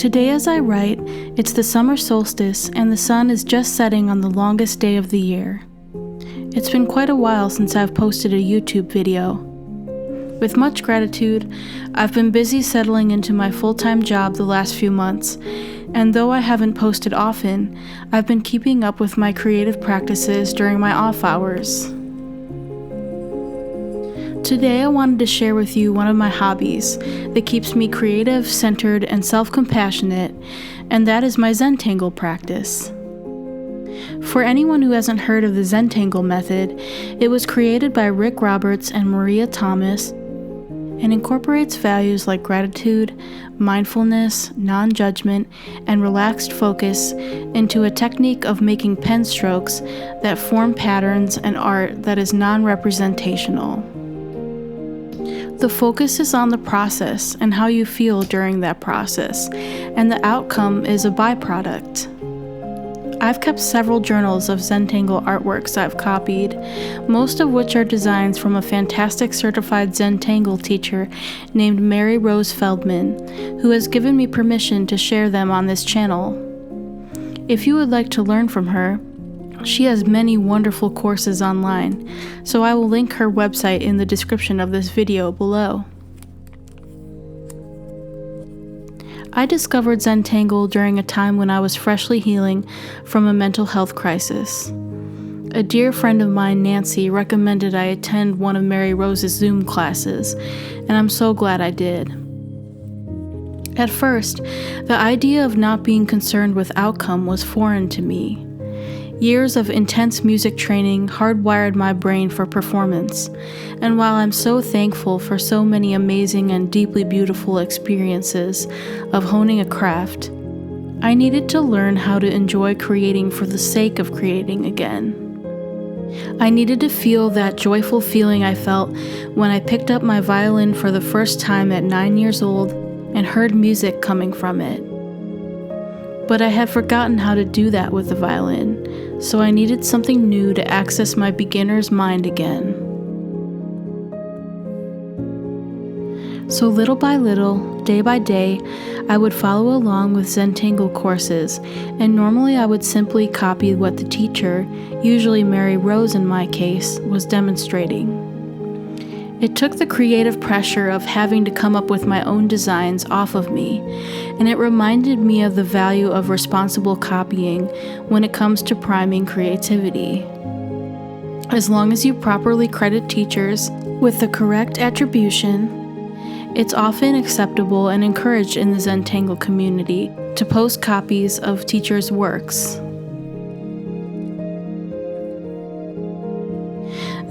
Today as I write, it's the summer solstice and the sun is just setting on the longest day of the year. It's been quite a while since I've posted a YouTube video. With much gratitude, I've been busy settling into my full-time job the last few months, and though I haven't posted often, I've been keeping up with my creative practices during my off hours. Today I wanted to share with you one of my hobbies that keeps me creative, centered, and self-compassionate, and that is my Zentangle practice. For anyone who hasn't heard of the Zentangle method, it was created by Rick Roberts and Maria Thomas and incorporates values like gratitude, mindfulness, non-judgment, and relaxed focus into a technique of making pen strokes that form patterns and art that is non-representational. The focus is on the process and how you feel during that process, and the outcome is a byproduct. I've kept several journals of Zentangle artworks I've copied, most of which are designs from a fantastic certified Zentangle teacher named Mary Rose Feldman, who has given me permission to share them on this channel. If you would like to learn from her, she has many wonderful courses online, so I will link her website in the description of this video below. I discovered Zentangle during a time when I was freshly healing from a mental health crisis. A dear friend of mine, Nancy, recommended I attend one of Mary Rose's Zoom classes, and I'm so glad I did. At first, the idea of not being concerned with outcome was foreign to me. Years of intense music training hardwired my brain for performance, and while I'm so thankful for so many amazing and deeply beautiful experiences of honing a craft, I needed to learn how to enjoy creating for the sake of creating again. I needed to feel that joyful feeling I felt when I picked up my violin for the first time at 9 years old and heard music coming from it. But I had forgotten how to do that with the violin, so I needed something new to access my beginner's mind again. So little by little, day by day, I would follow along with Zentangle courses, and normally I would simply copy what the teacher, usually Mary Rose in my case, was demonstrating. It took the creative pressure of having to come up with my own designs off of me, and it reminded me of the value of responsible copying when it comes to priming creativity. As long as you properly credit teachers with the correct attribution, it's often acceptable and encouraged in the Zentangle community to post copies of teachers' works.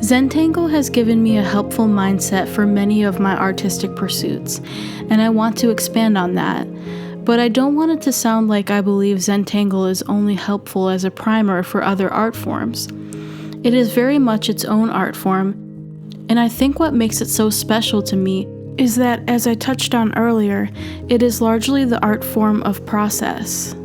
Zentangle has given me a helpful mindset for many of my artistic pursuits, and I want to expand on that, but I don't want it to sound like I believe Zentangle is only helpful as a primer for other art forms. It is very much its own art form, and I think what makes it so special to me is that, as I touched on earlier, it is largely the art form of process.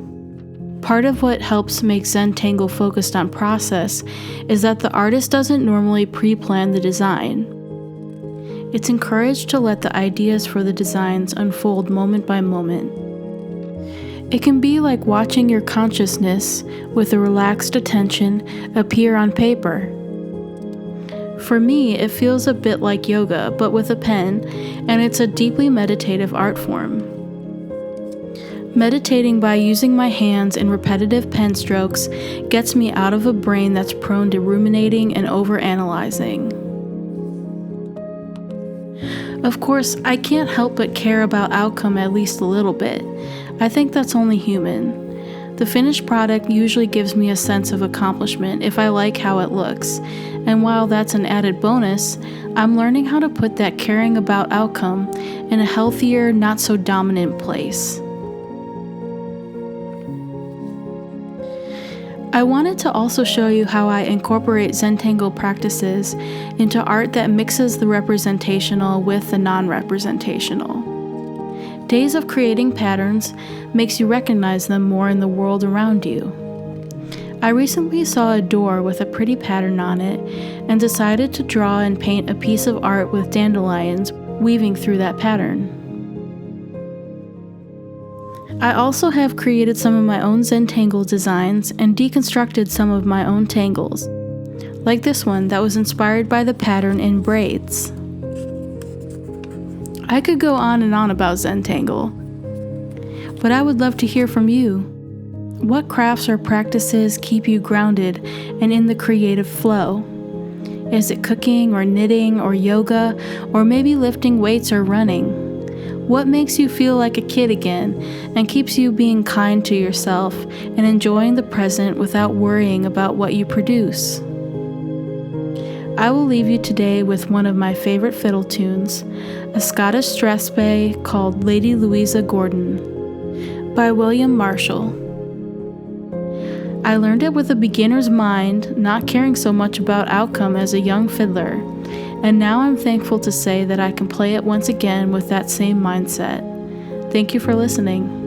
Part of what helps make Zentangle focused on process is that the artist doesn't normally pre-plan the design. It's encouraged to let the ideas for the designs unfold moment by moment. It can be like watching your consciousness, with a relaxed attention, appear on paper. For me, it feels a bit like yoga, but with a pen, and it's a deeply meditative art form. Meditating by using my hands in repetitive pen strokes gets me out of a brain that's prone to ruminating and overanalyzing. Of course, I can't help but care about outcome at least a little bit. I think that's only human. The finished product usually gives me a sense of accomplishment if I like how it looks, and while that's an added bonus, I'm learning how to put that caring about outcome in a healthier, not so dominant place. I wanted to also show you how I incorporate Zentangle practices into art that mixes the representational with the non-representational. Days of creating patterns makes you recognize them more in the world around you. I recently saw a door with a pretty pattern on it and decided to draw and paint a piece of art with dandelions weaving through that pattern. I also have created some of my own Zentangle designs and deconstructed some of my own tangles, like this one that was inspired by the pattern in braids. I could go on and on about Zentangle, but I would love to hear from you. What crafts or practices keep you grounded and in the creative flow? Is it cooking or knitting or yoga, or maybe lifting weights or running? What makes you feel like a kid again and keeps you being kind to yourself and enjoying the present without worrying about what you produce? I will leave you today with one of my favorite fiddle tunes, a Scottish strathspey called Lady Louisa Gordon by William Marshall. I learned it with a beginner's mind, not caring so much about outcome as a young fiddler, and now I'm thankful to say that I can play it once again with that same mindset. Thank you for listening.